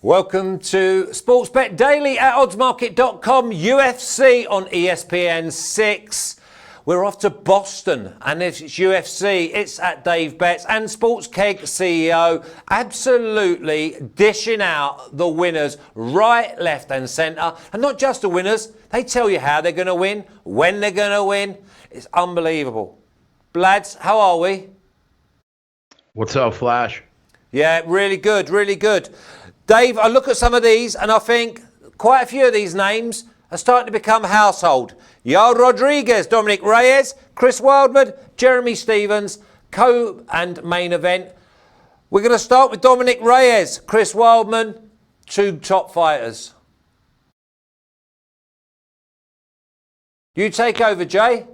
Welcome to Sportsbet Daily at oddsmarket.com. UFC on ESPN 6. We're off to Boston, and if it's UFC, it's at Dave Betts and Sports Keg CEO absolutely dishing out the winners right, left and centre. And not just the winners, they tell you how they're going to win, when they're going to win. It's unbelievable. Blads, how are we? What's up, Flash? Yeah, really good, really good. Dave, I look at some of these and I think quite a few of these names are starting to become household. Yair Rodriguez, Dominick Reyes, Chris Weidman, Jeremy Stephens, and main event. We're going to start with Dominick Reyes, Chris Weidman, two top fighters. You take over, Jay.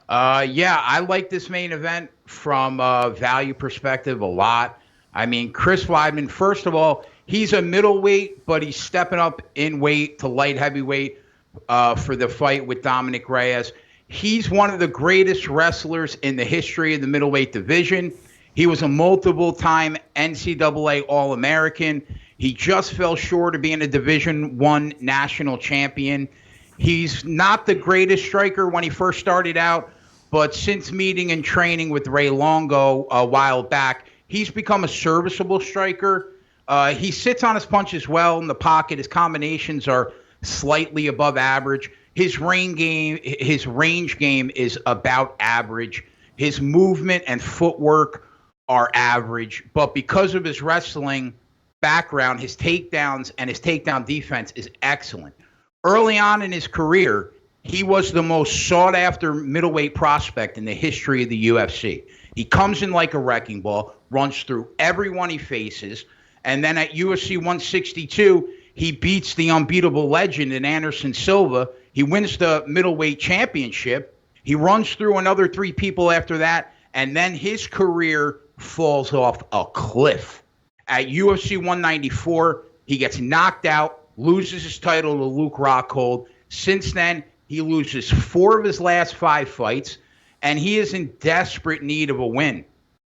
Yeah, I like this main event from a value perspective a lot. I mean, Chris Weidman, first of all, he's a middleweight, but he's stepping up in weight to light heavyweight for the fight with Dominick Reyes. He's one of the greatest wrestlers in the history of the middleweight division. He was a multiple-time NCAA All-American. He just fell short of being a Division I national champion. He's not the greatest striker when he first started out, but since meeting and training with Ray Longo a while back, he's become a serviceable striker. He sits on his punches well in the pocket. His combinations are slightly above average. His range game is about average. His movement and footwork are average. But because of his wrestling background, his takedowns and his takedown defense is excellent. Early on in his career, he was the most sought-after middleweight prospect in the history of the UFC. He comes in like a wrecking ball, runs through everyone he faces, and then at UFC 162, he beats the unbeatable legend in Anderson Silva. He wins the middleweight championship. He runs through another three people after that, and then his career falls off a cliff. At UFC 194, he gets knocked out, loses his title to Luke Rockhold. Since then, he loses 4 of his last 5 fights, and he is in desperate need of a win.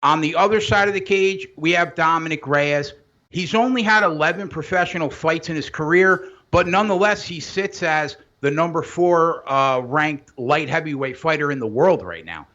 On the other side of the cage, we have Dominick Reyes. He's only had 11 professional fights in his career, but nonetheless, he sits as the number 4 ranked light heavyweight fighter in the world right now.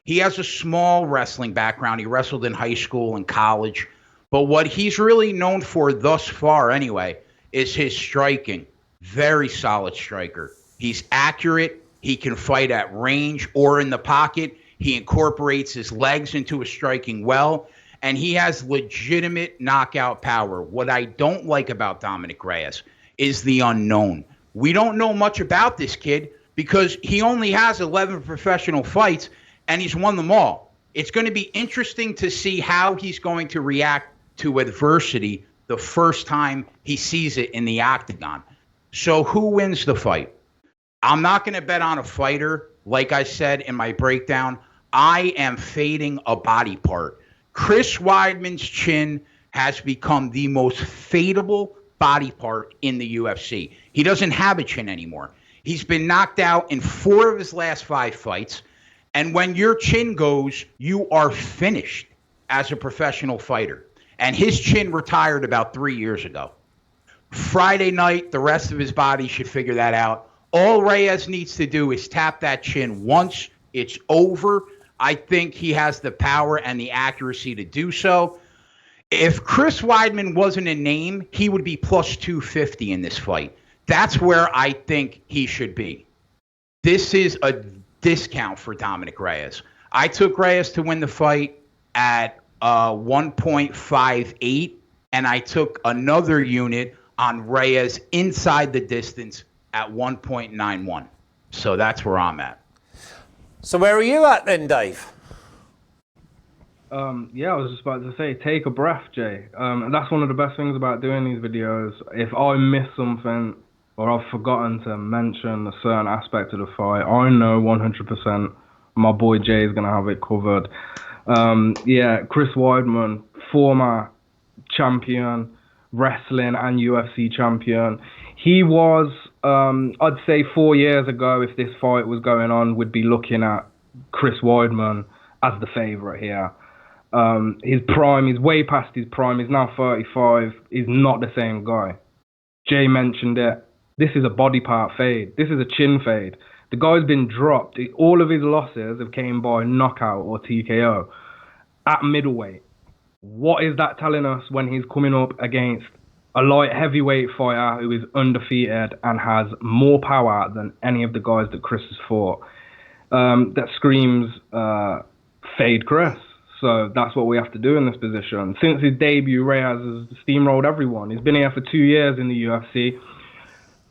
He has a small wrestling background. He wrestled in high school and college. But what he's really known for thus far anyway is his striking. Very solid striker. He's accurate. He can fight at range or in the pocket. He incorporates his legs into his striking well, and he has legitimate knockout power. What I don't like about Dominick Reyes is the unknown. We don't know much about this kid because he only has 11 professional fights, and he's won them all. It's going to be interesting to see how he's going to react to adversity the first time he sees it in the octagon. So who wins the fight? I'm not going to bet on a fighter. Like I said in my breakdown, I am fading a body part. Chris Weidman's chin has become the most fadeable body part in the UFC. He doesn't have a chin anymore. He's been knocked out in 4 of his last 5 fights. And when your chin goes, you are finished as a professional fighter. And his chin retired about 3 years ago. Friday night, the rest of his body should figure that out. All Reyes needs to do is tap that chin once. It's over. I think he has the power and the accuracy to do so. If Chris Weidman wasn't a name, he would be plus 250 in this fight. That's where I think he should be. This is a discount for Dominick Reyes. I took Reyes to win the fight at 1.58, and I took another unit on Reyes inside the distance at 1.91. So that's where I'm at. So where are you at then, Dave? Yeah, I was just about to say, take a breath, Jay. And that's one of the best things about doing these videos. If I miss something or I've forgotten to mention a certain aspect of the fight, I know 100% my boy Jay is going to have it covered. Yeah, Chris Weidman, former champion, wrestling and UFC champion. He was, I'd say 4 years ago, if this fight was going on, we'd be looking at Chris Weidman as the favorite here. His prime, he's way past his prime. He's now 35. He's not the same guy. Jay mentioned it. This is a body part fade. This is a chin fade. The guy's been dropped. All of his losses have came by knockout or TKO at middleweight. What is that telling us when he's coming up against a light heavyweight fighter who is undefeated and has more power than any of the guys that Chris has fought? That screams fade Chris. So that's what we have to do in this position. Since his debut, Reyes has steamrolled everyone. He's been here for 2 years in the UFC.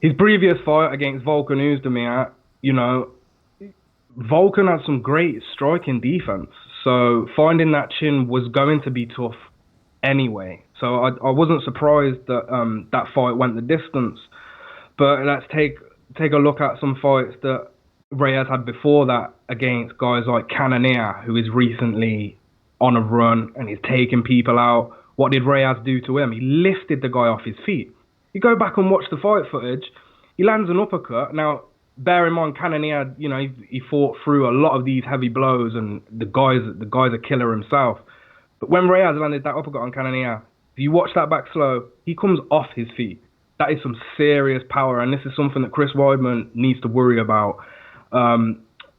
His previous fight against Volkan Oezdemir, you know, Volkan had some great striking defense. So finding that chin was going to be tough anyway. So I wasn't surprised that that fight went the distance. But let's take a look at some fights that Reyes had before that against guys like Cannonier, who is recently on a run and he's taking people out. What did Reyes do to him? He lifted the guy off his feet. You go back and watch the fight footage, he lands an uppercut. Now, bear in mind, Cannonier, you know, he fought through a lot of these heavy blows, and the guy's a killer himself. But when Reyes landed that uppercut on Cannonier, if you watch that back slow, he comes off his feet. That is some serious power, and this is something that Chris Weidman needs to worry about.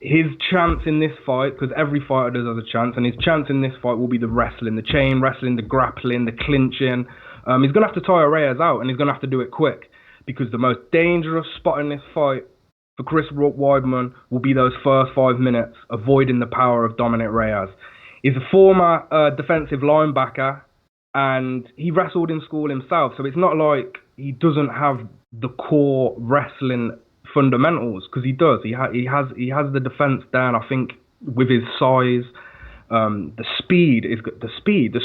His chance in this fight, because every fighter does have a chance, and his chance in this fight will be the wrestling, the chain wrestling, the grappling, the clinching. He's going to have to tire Reyes out, and he's going to have to do it quick, because the most dangerous spot in this fight for Chris Weidman will be those first 5 minutes, avoiding the power of Dominick Reyes. He's a former defensive linebacker, and he wrestled in school himself, so it's not like he doesn't have the core wrestling fundamentals, because he does. He has the defense down. I think with his size, the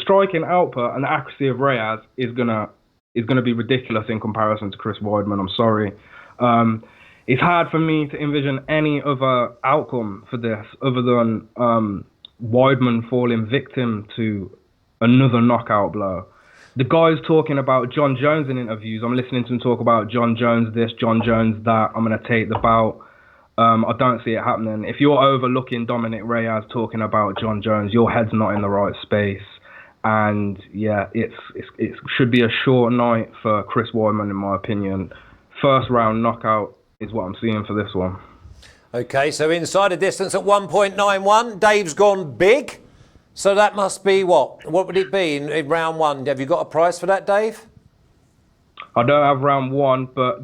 striking output and the accuracy of Reyes is gonna be ridiculous in comparison to Chris Weidman. I'm sorry. It's hard for me to envision any other outcome for this other than Weidman falling victim to another knockout blow. The guy's talking about John Jones in interviews. I'm listening to him talk about John Jones this, John Jones that. I'm going to take the bout. I don't see it happening. If you're overlooking Dominick Reyes talking about John Jones, your head's not in the right space. And yeah, it should be a short night for Chris Weidman, in my opinion. First round knockout is what I'm seeing for this one. Okay, so inside the distance at 1.91. Dave's gone big. So that must be what? What would it be in round one? Have you got a price for that, Dave? I don't have round one, but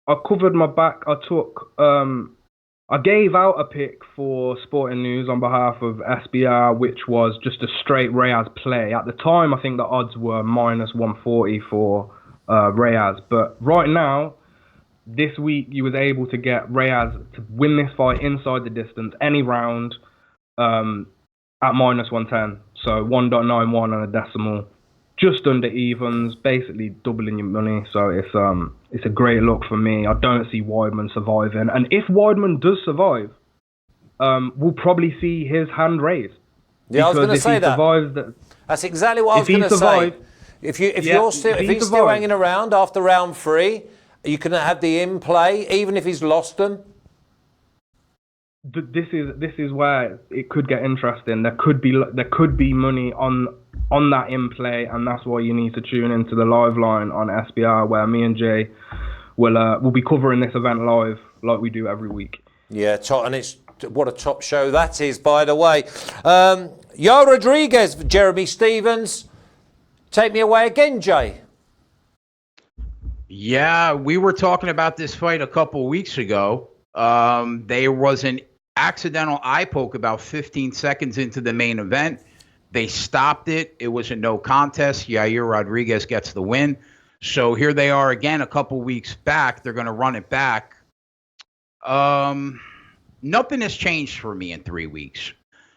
I covered my back. I gave out a pick for Sporting News on behalf of SBR, which was just a straight Reyes play. At the time, I think the odds were minus 140 for Reyes. But right now, this week, you was able to get Reyes to win this fight inside the distance, any round, at minus 110. So 1.91 and a decimal. Just under evens, basically doubling your money. So it's a great look for me. I don't see Weidman surviving. And if Weidman does survive, we'll probably see his hand raised. Yeah, I was going to say that. That's exactly what I was going to say. If he's still hanging around after round 3, you can have the in play, even if he's lost them. This is where it could get interesting. There could be money on that in play, and that's why you need to tune into the live line on SBR, where me and Jay will be covering this event live like we do every week. Yeah, and it's what a top show that is, by the way. Yair Rodriguez, Jeremy Stevens, take me away again, Jay. Yeah, we were talking about this fight a couple weeks ago. There was an accidental eye poke about 15 seconds into the main event. They stopped it. It was a no contest. Yair Rodriguez gets the win. So here they are again a couple weeks back. They're going to run it back. Nothing has changed for me in 3 weeks.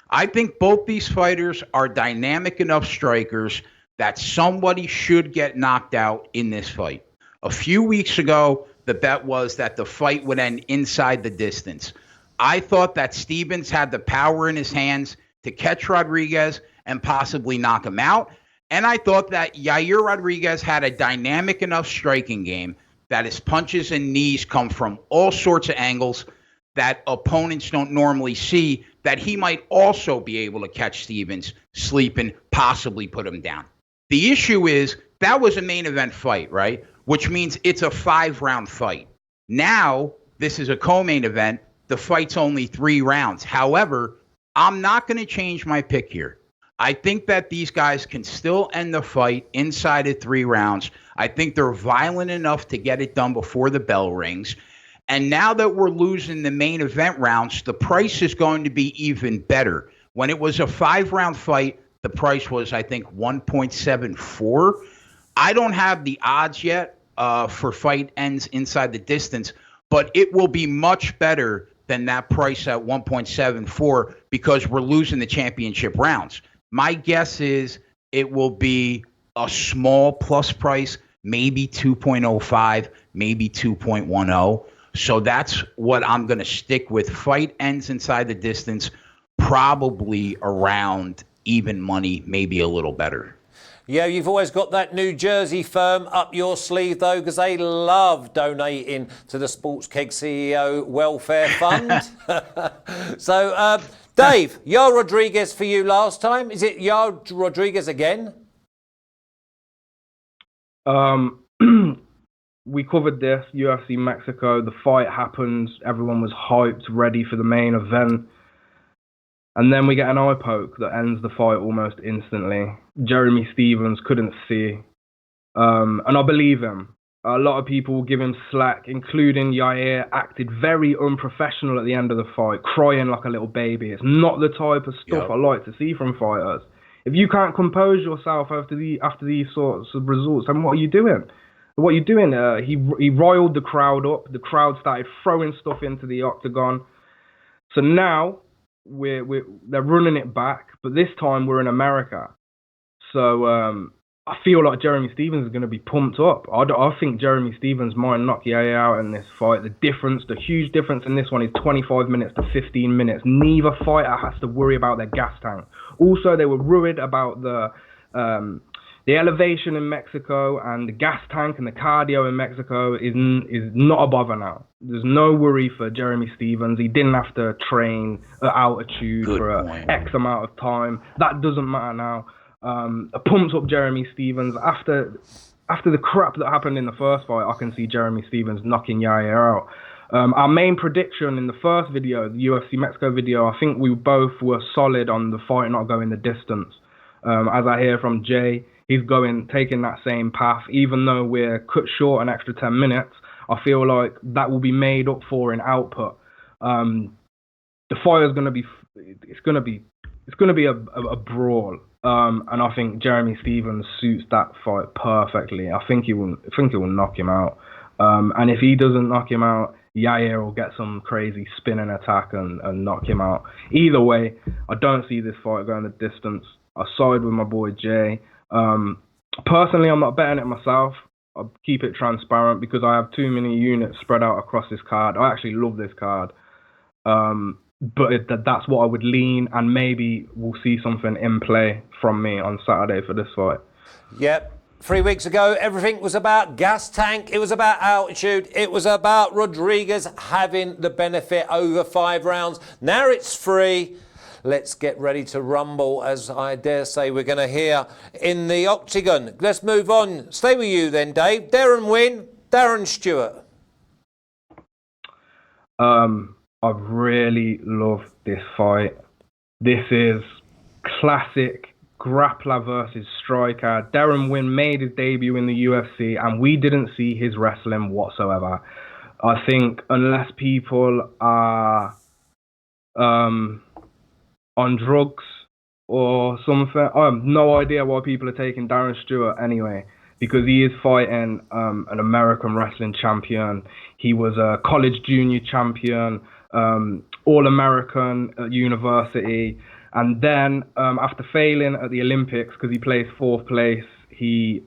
I think both these fighters are dynamic enough strikers that somebody should get knocked out in this fight. A few weeks ago, the bet was that the fight would end inside the distance. I thought that Stevens had the power in his hands to catch Rodriguez and possibly knock him out. And I thought that Yair Rodriguez had a dynamic enough striking game that his punches and knees come from all sorts of angles that opponents don't normally see that he might also be able to catch Stevens sleeping, possibly put him down. The issue is that was a main event fight, right? Which means it's a 5-round fight. Now, this is a co-main event. The fight's only 3 rounds. However, I'm not going to change my pick here. I think that these guys can still end the fight inside of 3 rounds. I think they're violent enough to get it done before the bell rings. And now that we're losing the main event rounds, the price is going to be even better. When it was a 5-round fight, the price was, I think, 1.74. I don't have the odds yet for fight ends inside the distance, but it will be much better than that price at 1.74 because we're losing the championship rounds. My guess is it will be a small plus price, maybe 2.05, maybe 2.10. So that's what I'm going to stick with. Fight ends inside the distance, probably around even money, maybe a little better. Yeah, you've always got that New Jersey firm up your sleeve, though, because they love donating to the Sports Keg CEO Welfare Fund. So, Dave, Yair Rodriguez for you last time. Is it Yair Rodriguez again? We covered this, UFC Mexico. The fight happened. Everyone was hyped, ready for the main event. And then we get an eye poke that ends the fight almost instantly. Jeremy Stevens couldn't see. And I believe him. A lot of people give him slack, including Yair, acted very unprofessional at the end of the fight, crying like a little baby. It's not the type of stuff I like to see from fighters. If you can't compose yourself after these sorts of results, then what are you doing? What are you doing? He riled the crowd up. The crowd started throwing stuff into the octagon. So now they're running it back, but this time we're in America. So I feel like Jeremy Stevens is going to be pumped up. I think Jeremy Stevens might knock Yair out in this fight. The huge difference in this one is 25 minutes to 15 minutes. Neither fighter has to worry about their gas tank. Also, they were worried about the elevation in Mexico, and the gas tank and the cardio in Mexico is not a bother now. There's no worry for Jeremy Stevens. He didn't have to train at altitude for X amount of time. That doesn't matter now. A pumped up Jeremy Stevens. After the crap that happened in the first fight, I can see Jeremy Stevens knocking Yair out. Our main prediction in the first video, the UFC Mexico video, I think we both were solid on the fight not going the distance. As I hear from Jay, he's taking that same path. Even though we're cut short an extra 10 minutes, I feel like that will be made up for in output. The fight is going to be a brawl. And I think Jeremy Stevens suits that fight perfectly. I think he will knock him out. And if he doesn't knock him out, Yair will get some crazy spinning attack and knock him out. Either way, I don't see this fight going the distance. I side with my boy Jay. Personally, I'm not betting it myself. I'll keep it transparent because I have too many units spread out across this card. I actually love this card. But that's what I would lean, and maybe we'll see something in play from me on Saturday for this fight. Yep. 3 weeks ago, everything was about gas tank. It was about altitude. It was about Rodriguez having the benefit over 5 rounds. Now it's free. Let's get ready to rumble, as I dare say we're going to hear in the octagon. Let's move on. Stay with you then, Dave. Darren Winn, Darren Stewart. I really love this fight. This is classic grappler versus striker. Darren Winn made his debut in the UFC, and we didn't see his wrestling whatsoever. I think unless people are on drugs or something, I have no idea why people are taking Darren Stewart anyway, because he is fighting an American wrestling champion. He was a college junior champion, All-American at university. And then after failing at the Olympics, because he placed 4th place, he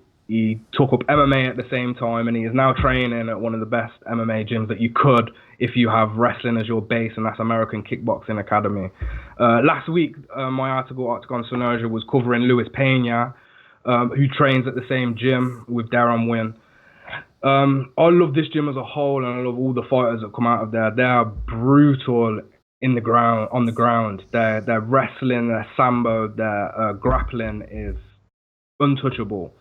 took up MMA at the same time, and he is now training at one of the best MMA gyms that you could if you have wrestling as your base, and that's American Kickboxing Academy. Last week, my article, Octagon Synergia, was covering Luis Pena, who trains at the same gym with Darren Winn. I love this gym as a whole, and I love all the fighters that come out of there. They are brutal, in the ground, on the ground. Their wrestling, their sambo, their grappling is untouchable.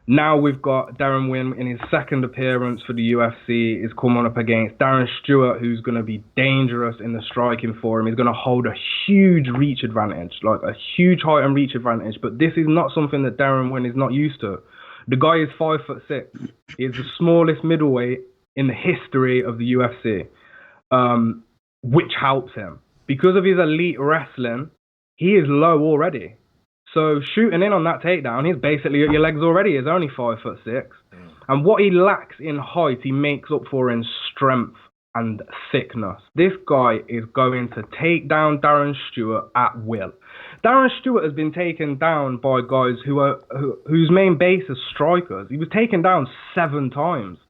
Now we've got Darren Winn in his second appearance for the UFC is coming up against Darren Stewart, who's going to be dangerous in the striking for him. He's going to hold a huge reach advantage, like a huge height and reach advantage. But this is not something that Darren Winn is not used to. The guy is 5'6". He is the smallest middleweight in the history of the UFC, which helps him. Because of his elite wrestling, he is low already. So shooting in on that takedown, he's basically at your legs already. He's only 5'6". And what he lacks in height, he makes up for in strength and thickness. This guy is going to take down Darren Stewart at will. Darren Stewart has been taken down by guys whose main base is strikers. He was taken down 7 times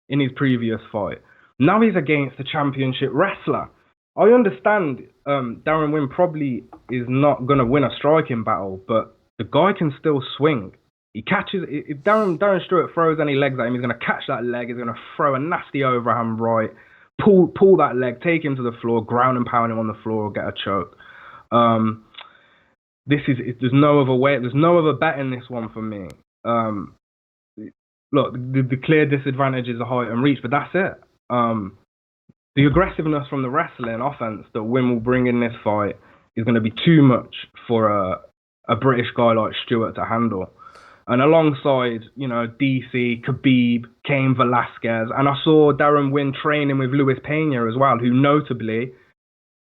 in his previous fight. Now he's against the championship wrestler. I understand Darren Winn probably is not going to win a striking battle, but the guy can still swing. He catches, if Darren Stewart throws any legs at him, he's going to catch that leg, he's going to throw a nasty overhand right, pull that leg, take him to the floor, ground and pound him on the floor, or get a choke. There's no other way, there's no other bet in this one for me. Look, the clear disadvantage is the height and reach, but that's it. The aggressiveness from the wrestling offense that Winn will bring in this fight is going to be too much for a British guy like Stewart to handle. And alongside, DC, Khabib, Cain Velasquez, and I saw Darren Winn training with Luis Pena as well, who notably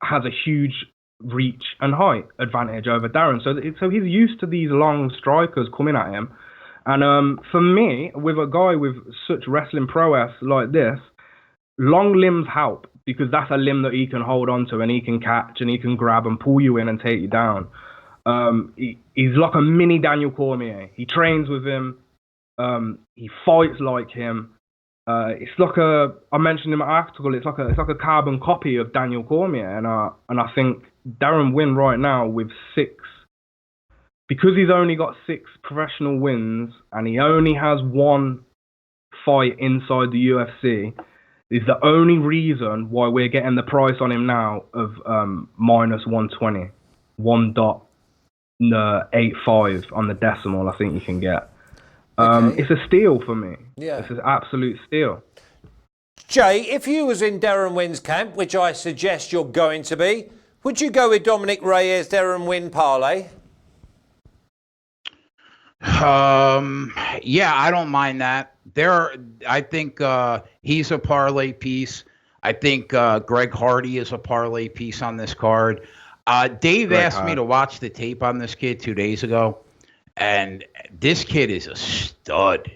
has a huge reach and height advantage over Darren. So he's used to these long strikers coming at him. And for me, with a guy with such wrestling prowess like this, long limbs help, because that's a limb that he can hold on to and he can catch and he can grab and pull you in and take you down. He's like a mini Daniel Cormier. He trains with him. He fights like him. It's like I mentioned in my article, it's like a carbon copy of Daniel Cormier. And I think Darren Winn right now with 6, because he's only got 6 professional wins and he only has 1 fight inside the UFC, is the only reason why we're getting the price on him now of minus 120, 1.85 on the decimal. I think you can get. Okay. It's a steal for me. Yeah, it's an absolute steal. Jay, if you was in Darren Winn's camp, which I suggest you're going to be, would you go with Dominick Reyes, Darren Winn parlay? Yeah, I don't mind that. I think he's a parlay piece. I think Greg Hardy is a parlay piece on this card. Dave asked me to watch the tape on this kid 2 days ago, and this kid is a stud.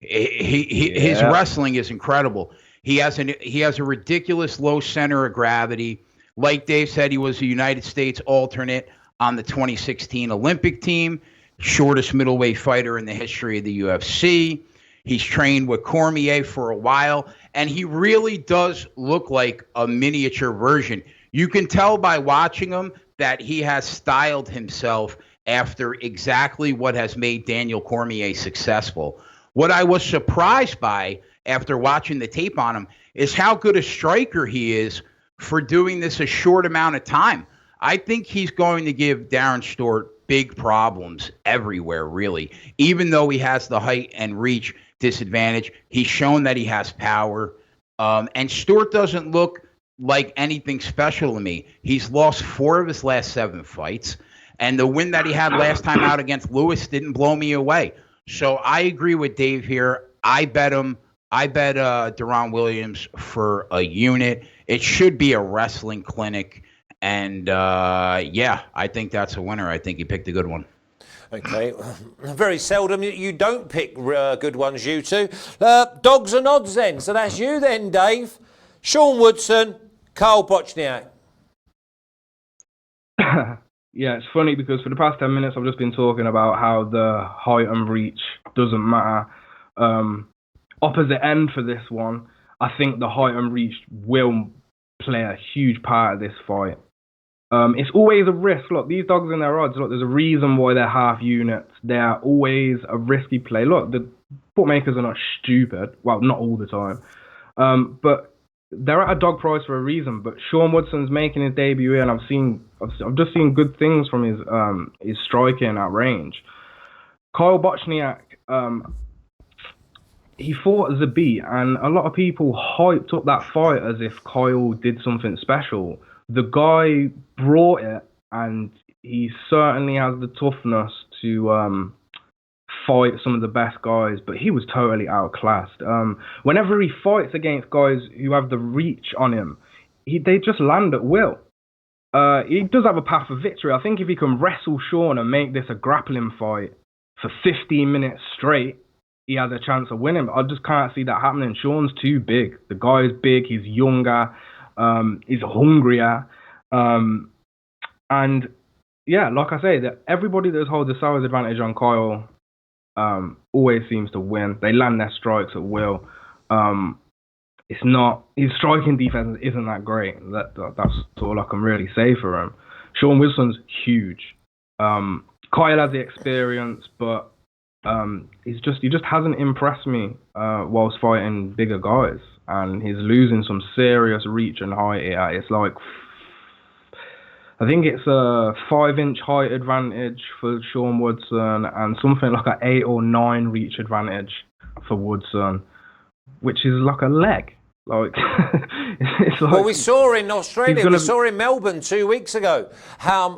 His wrestling is incredible. He has a ridiculous low center of gravity. Like Dave said, he was a United States alternate on the 2016 Olympic team. Shortest middleweight fighter in the history of the UFC. He's trained with Cormier for a while, and he really does look like a miniature version. You can tell by watching him that he has styled himself after exactly what has made Daniel Cormier successful. What I was surprised by after watching the tape on him is how good a striker he is for doing this a short amount of time. I think he's going to give Darren Stewart big problems everywhere, really. Even though he has the height and reach disadvantage, he's shown that he has power. And Stewart doesn't look like anything special to me. He's lost 4 of his last 7 fights. And the win that he had last time out against Lewis didn't blow me away. So I agree with Dave here. I bet him. I bet Deron Williams for a unit. It should be a wrestling clinic. And, yeah, I think that's a winner. I think he picked a good one. Okay. Very seldom you don't pick good ones, you two. Dogs and odds then. So that's you then, Dave. Sean Woodson, Carl Bochniak. Yeah, it's funny because for the past 10 minutes I've just been talking about how the height and reach doesn't matter. Opposite end for this one, I think the height and reach will play a huge part of this fight. It's always a risk. Look, these dogs and their odds, look, there's a reason why they're half units. They're always a risky play. Look, the bookmakers are not stupid. Well, not all the time. But they're at a dog price for a reason. But Sean Woodson's making his debut here, and I've just seen good things from his striking at range. Kyle Bochniak, he fought Zabit, and a lot of people hyped up that fight as if Kyle did something special. The guy brought it, and he certainly has the toughness to fight some of the best guys, but he was totally outclassed. Whenever he fights against guys who have the reach on him, they just land at will. He does have a path for victory. I think if he can wrestle Sean and make this a grappling fight for 15 minutes straight, he has a chance of winning. I just can't see that happening. Sean's too big. The guy's big. He's younger. He's hungrier. And yeah, like I say, that everybody that holds the size advantage on Kyle always seems to win. They land their strikes at will. It's not, his striking defense isn't that great. That's all I can really say for him. Sean Wilson's huge. Kyle has the experience, but he just hasn't impressed me whilst fighting bigger guys, and he's losing some serious reach and height here. It's like, I think it's a 5-inch height advantage for Sean Woodson and something like an 8 or 9 reach advantage for Woodson, which is like a leg. Like, it's like, well, we saw in Australia, we saw in Melbourne 2 weeks ago how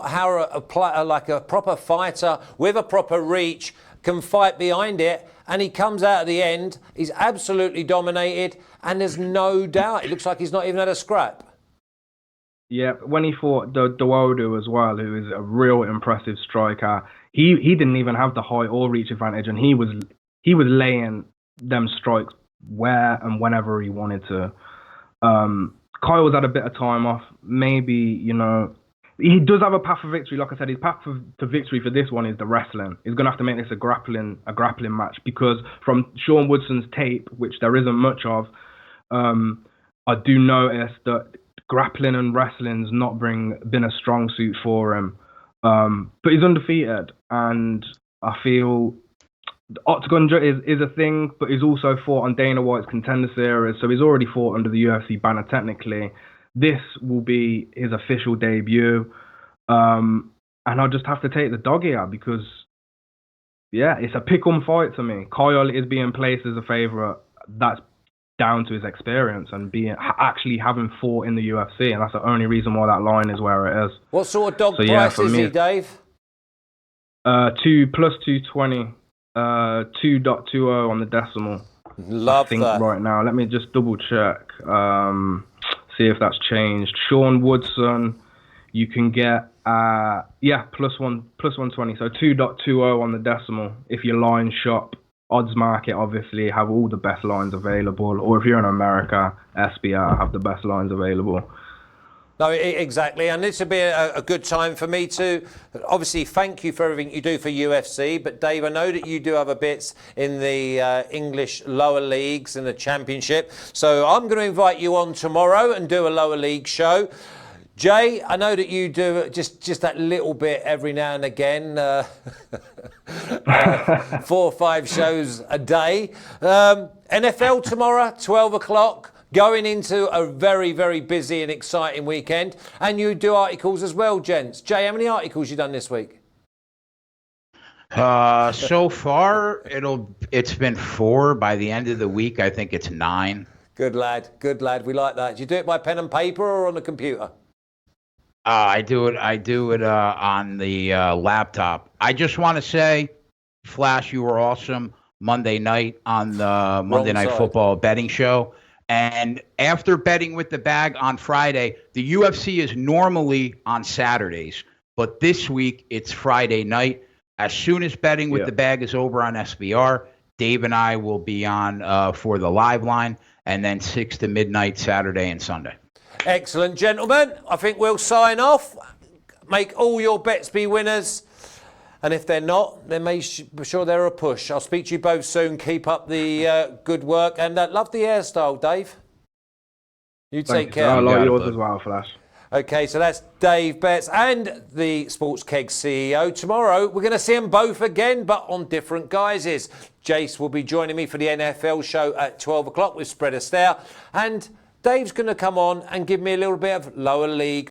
like a proper fighter with a proper reach can fight behind it, and he comes out at the end, he's absolutely dominated, and there's no doubt, it looks like he's not even had a scrap. Yeah, when he fought Dawodu as well, who is a real impressive striker, he didn't even have the height or reach advantage, and he was laying them strikes where and whenever he wanted to. Kyle's had a bit of time off. Maybe, he does have a path for victory. Like I said, his path to victory for this one is the wrestling. He's going to have to make this a grappling match, because from Sean Woodson's tape, which there isn't much of, I do notice that grappling and wrestling's not been a strong suit for him. But he's undefeated, and I feel the Octagon is a thing, but he's also fought on Dana White's Contender Series, so he's already fought under the UFC banner technically. This will be his official debut, and I'll just have to take the dog here because, yeah, it's a pick-em fight to me. Kyle is being placed as a favourite. That's down to his experience and actually having fought in the UFC, and that's the only reason why that line is where it is. What sort of dog price is he, Dave? 2 plus 220, 2.20 on the decimal. Love I think that. Right now, let me just double check. See if that's changed. Sean Woodson, you can get plus 120, so 2.20 on the decimal. If you line shop Odds Market, obviously have all the best lines available, or if you're in America, SBR have the best lines available. No, exactly, and this would be a good time for me to obviously thank you for everything you do for UFC. But Dave, I know that you do other bits in the English lower leagues and the championship, so I'm going to invite you on tomorrow and do a lower league show. Jay, I know that you do just that little bit every now and again, 4 or 5 shows a day. NFL tomorrow, 12 o'clock. Going into a very, very busy and exciting weekend. And you do articles as well, gents. Jay, how many articles you done this week? So far, it's been 4. By the end of the week, I think it's 9. Good lad. We like that. Do you do it by pen and paper or on the computer? I do it on the laptop. I just want to say, Flash, you were awesome Monday night on the Monday Night Football betting show. And after betting with the bag on Friday, the UFC is normally on Saturdays, but this week it's Friday night. As soon as betting with the bag is over on SBR, Dave and I will be on for the live line, and then 6 to midnight Saturday and Sunday. Excellent, gentlemen. I think we'll sign off. Make all your bets be winners. And if they're not, then be sure they're a push. I'll speak to you both soon. Keep up the good work. And love the hairstyle, Dave. You take care. I like yours as well, Flash. Okay, so that's Dave Betts and the Sports Keg CEO. Tomorrow, we're going to see them both again, but on different guises. Jace will be joining me for the NFL show at 12 o'clock with Spread Astaire. And Dave's going to come on and give me a little bit of lower league